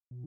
Most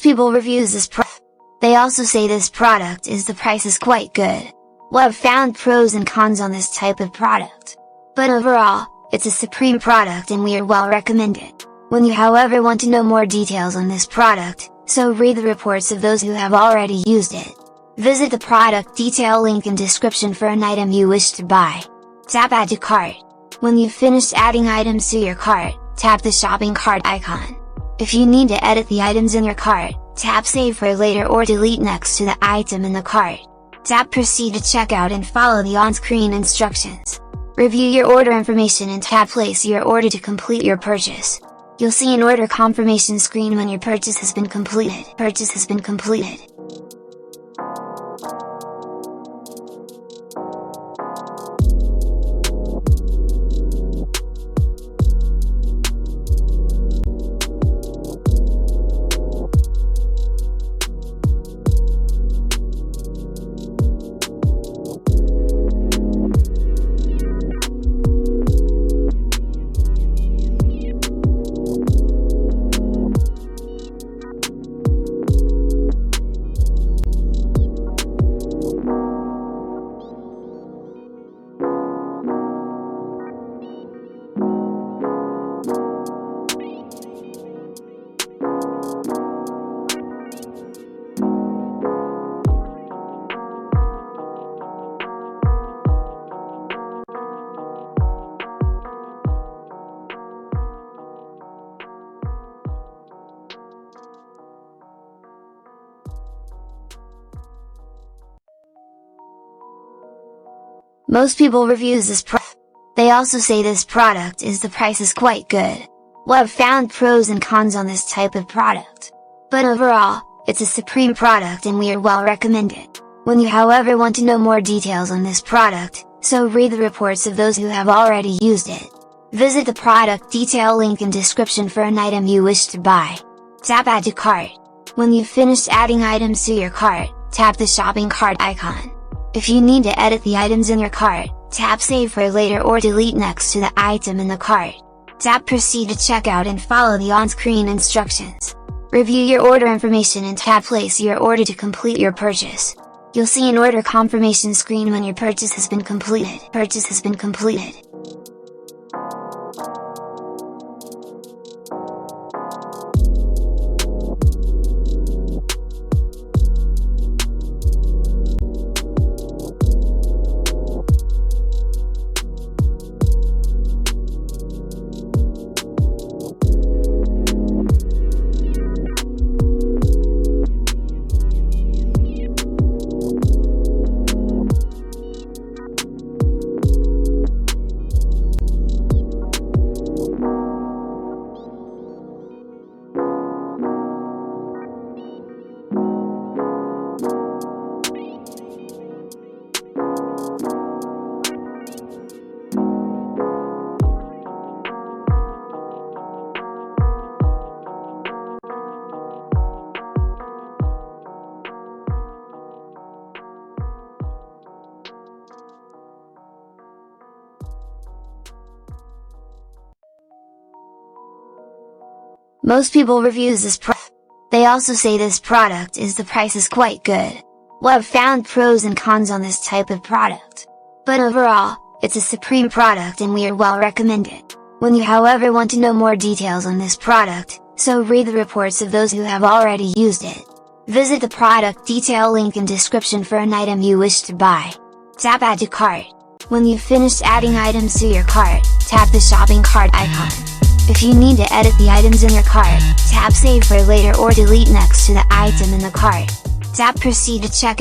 people reviews this product. They also say this product is the price is quite good. Well, I've found pros and cons on this type of product. But overall, it's a supreme product and we are well recommended. When you however want to know more details on this product, so read the reports of those who have already used it. Visit the product detail link in description for an item you wish to buy. Tap Add to Cart. When you've finished adding items to your cart, tap the shopping cart icon. If you need to edit the items in your cart, tap Save for later or delete next to the item in the cart. Tap Proceed to checkout and follow the on-screen instructions. Review your order information and tap Place your order to complete your purchase. You'll see an order confirmation screen when your purchase has been completed. Most people reviews this product. They also say this product is the price is quite good. Well, I've found pros and cons on this type of product. But overall, it's a supreme product and we are well recommended. When you however want to know more details on this product, so read the reports of those who have already used it. Visit the product detail link in description for an item you wish to buy. Tap Add to Cart. When you've finished adding items to your cart, tap the shopping cart icon. If you need to edit the items in your cart, tap Save for later or delete next to the item in the cart. Tap Proceed to checkout and follow the on-screen instructions. Review your order information and tap Place your order to complete your purchase. You'll see an order confirmation screen when your purchase has been completed. Most people reviews this product. They also say this product is the price is quite good. Well, I've found pros and cons on this type of product. But overall, it's a supreme product and we are well recommended. When you however want to know more details on this product, so read the reports of those who have already used it. Visit the product detail link in description for an item you wish to buy. Tap Add to Cart. When you've finished adding items to your cart, tap the shopping cart icon. If you need to edit the items in your cart, tap Save for later or delete next to the item in the cart. Tap Proceed to checkout.